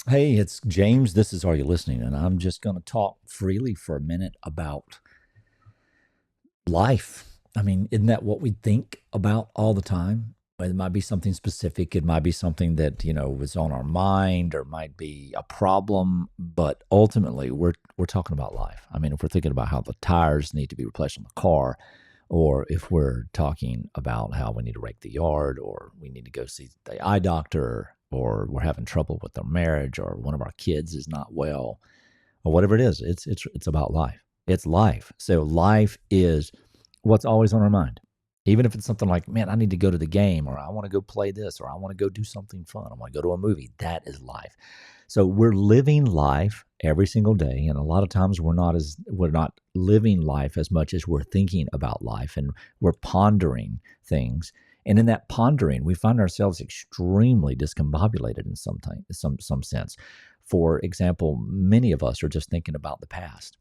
Hey, it's James. This is Are You Listening? And I'm just going to talk freely for a minute about life. I mean, isn't that what we think about all the time? It might be something specific. It might be something that, was on our mind or might be a problem, but ultimately we're talking about life. I mean, if we're thinking about how the tires need to be replaced on the car, or if we're talking about how we need to rake the yard, or we need to go see the eye doctor, or we're having trouble with our marriage, or one of our kids is not well, or whatever it is, it's about life. It's life. So life is what's always on our mind. Even if it's something like, man, I need to go to the game, or I want to go play this, or I want to go do something fun, I want to go to a movie. That is life. So we're living life every single day, and a lot of times we're not living life as much as we're thinking about life, and we're pondering things. And in that pondering, we find ourselves extremely discombobulated in some sense. For example, many of us are just thinking about the past.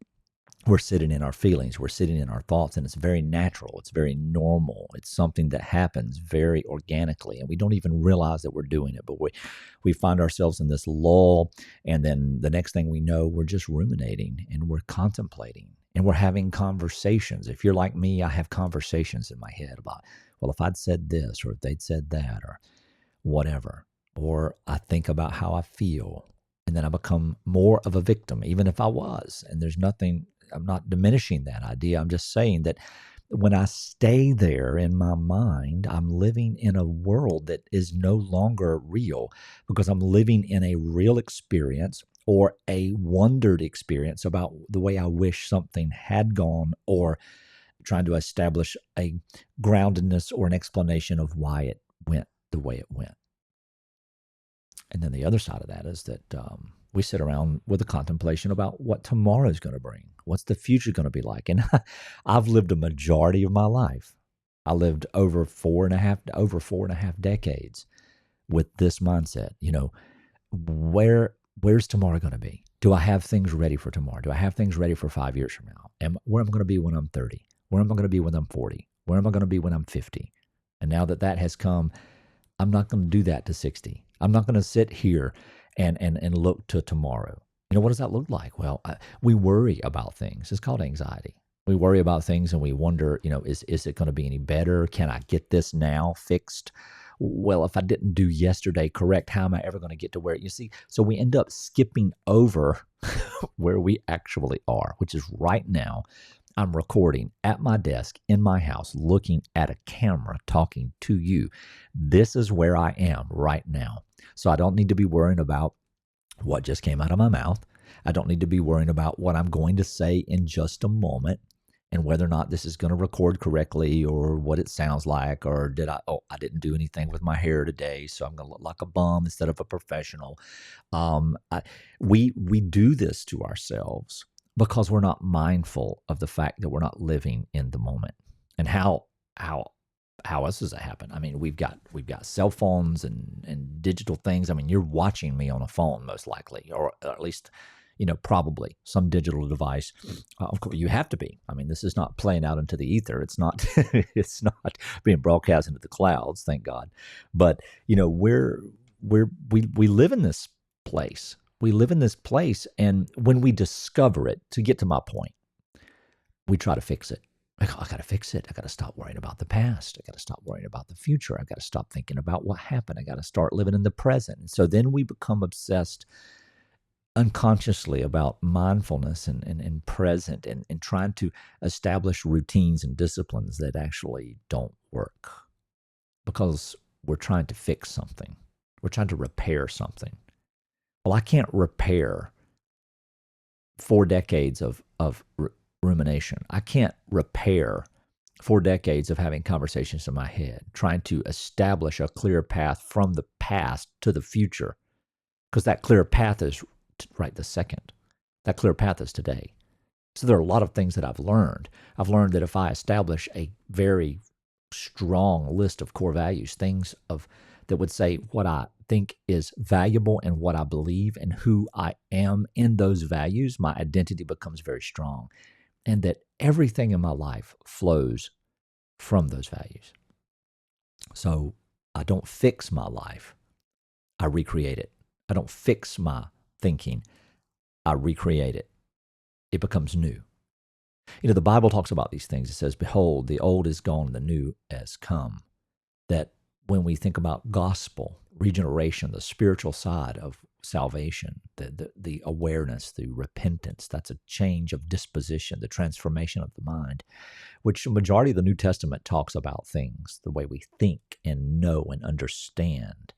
We're sitting in our feelings, we're sitting in our thoughts, and it's very natural, it's very normal. It's something that happens very organically, and we don't even realize that we're doing it. But we find ourselves in this lull, and then the next thing we know, we're just ruminating and we're contemplating and we're having conversations. If you're like me, I have conversations in my head about, well, if I'd said this, or if they'd said that, or whatever. Or I think about how I feel, and then I become more of a victim, even if I was. And there's nothing, I'm not diminishing that idea. I'm just saying that when I stay there in my mind, I'm living in a world that is no longer real, because I'm living in a real experience or a wondered experience about the way I wish something had gone, or trying to establish a groundedness or an explanation of why it went the way it went. And then the other side of that is that we sit around with a contemplation about what tomorrow is going to bring. What's the future going to be like? And I've lived a majority of my life. I lived over four and a half decades with this mindset. Where's tomorrow going to be? Do I have things ready for tomorrow? Do I have things ready for 5 years from now? Where am I going to be when I'm 30? Where am I going to be when I'm 40? Where am I going to be when I'm 50? And now that has come, I'm not going to do that to 60. I'm not going to sit here and look to tomorrow. What does that look like? Well, we worry about things. It's called anxiety. We worry about things and we wonder, is it going to be any better? Can I get this now fixed? Well, if I didn't do yesterday correct, how am I ever going to get to where you see? So we end up skipping over where we actually are, which is right now. I'm recording at my desk in my house, looking at a camera, talking to you. This is where I am right now. So I don't need to be worrying about what just came out of my mouth. I don't need to be worrying about what I'm going to say in just a moment, and whether or not this is going to record correctly, or what it sounds like, or I didn't do anything with my hair today, so I'm going to look like a bum instead of a professional. Um, I, we do this to ourselves because we're not mindful of the fact that we're not living in the moment. And how how else does that happen? I mean, we've got cell phones and digital things. I mean, you're watching me on a phone most likely, or at least, probably some digital device. Of course, you have to be. I mean, this is not playing out into the ether. It's not. It's not being broadcast into the clouds. Thank God. But we live in this place. We live in this place, and when we discover it, to get to my point, we try to fix it. I got to fix it. I got to stop worrying about the past. I got to stop worrying about the future. I got to stop thinking about what happened. I got to start living in the present. And so then we become obsessed unconsciously about mindfulness and present, and trying to establish routines and disciplines that actually don't work, because we're trying to fix something. We're trying to repair something. Well, I can't repair 4 decades of rumination. I can't repair 4 decades of having conversations in my head, trying to establish a clear path from the past to the future, because that clear path is right this second. That clear path is today. So there are a lot of things that I've learned. I've learned that if I establish a very strong list of core values, things of that would say what I think is valuable and what I believe and who I am in those values, my identity becomes very strong. And that everything in my life flows from those values. So I don't fix my life, I recreate it. I don't fix my thinking. I recreate it. It becomes new. The Bible talks about these things. It says, behold, the old is gone and the new has come. That when we think about gospel, regeneration, the spiritual side of salvation, the awareness, the repentance, that's a change of disposition, the transformation of the mind, which the majority of the New Testament talks about things, the way we think and know and understand.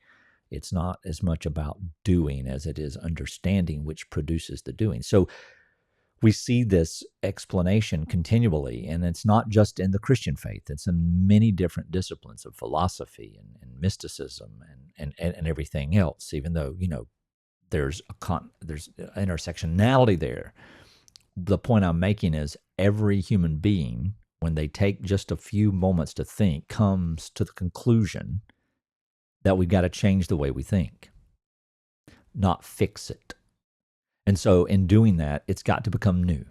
It's not as much about doing as it is understanding, which produces the doing. So we see this explanation continually, and it's not just in the Christian faith. It's in many different disciplines of philosophy and mysticism and everything else, even though, there's intersectionality there. The point I'm making is every human being, when they take just a few moments to think, comes to the conclusion that we've got to change the way we think, not fix it. And so in doing that, it's got to become new.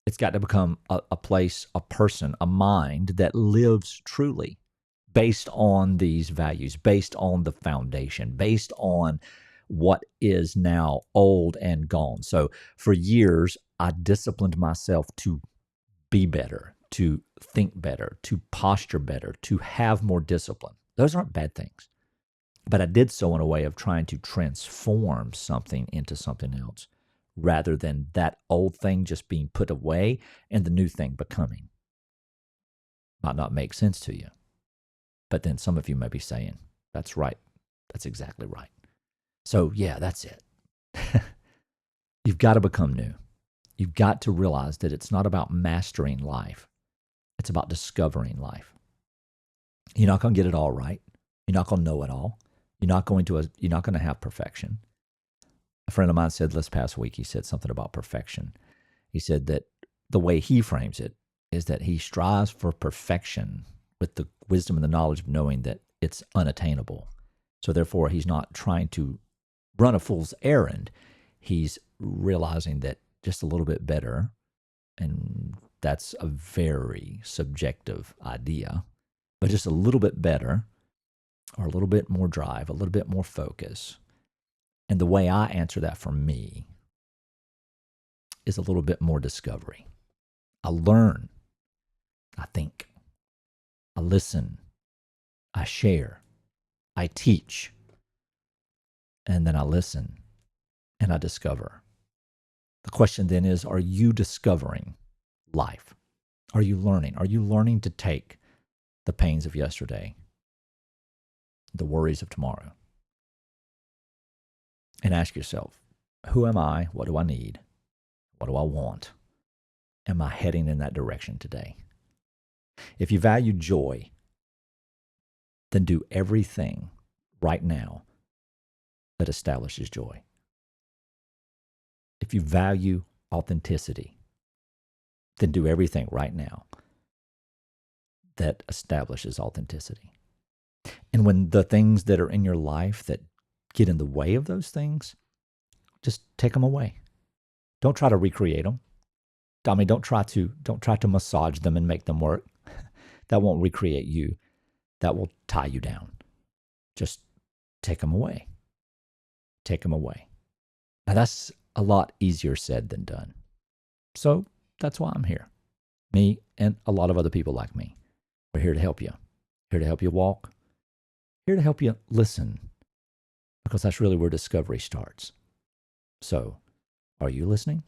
It's got to become a place, a person, a mind that lives truly based on these values, based on the foundation, based on what is now old and gone. So for years, I disciplined myself to be better, to think better, to posture better, to have more discipline. Those aren't bad things. But I did so in a way of trying to transform something into something else, rather than that old thing just being put away and the new thing becoming. Might not make sense to you. But then some of you may be saying, that's right. That's exactly right. So yeah, that's it. You've got to become new. You've got to realize that it's not about mastering life. It's about discovering life. You're not going to get it all right. You're not going to know it all. You're not going to have perfection. A friend of mine said this past week, he said something about perfection. He said that the way he frames it is that he strives for perfection with the wisdom and the knowledge of knowing that it's unattainable. So therefore, he's not trying to run a fool's errand. He's realizing that just a little bit better, and that's a very subjective idea, but just a little bit better, or a little bit more drive, a little bit more focus. And the way I answer that for me is a little bit more discovery. I learn, I think, I listen, I share, I teach, and then I listen and I discover. The question then is, are you discovering life? Are you learning? Are you learning to take the pains of yesterday, the worries of tomorrow, and ask yourself, who am I? What do I need? What do I want? Am I heading in that direction today? If you value joy, then do everything right now that establishes joy. If you value authenticity, then do everything right now that establishes authenticity. And when the things that are in your life that get in the way of those things, just take them away. Don't try to recreate them. I mean, don't try to massage them and make them work. That won't recreate you. That will tie you down. Just take them away. Take them away. Now that's a lot easier said than done. So that's why I'm here. Me and a lot of other people like me. We're here to help you. Here to help you walk. Here to help you listen. Because that's really where discovery starts. So, are you listening?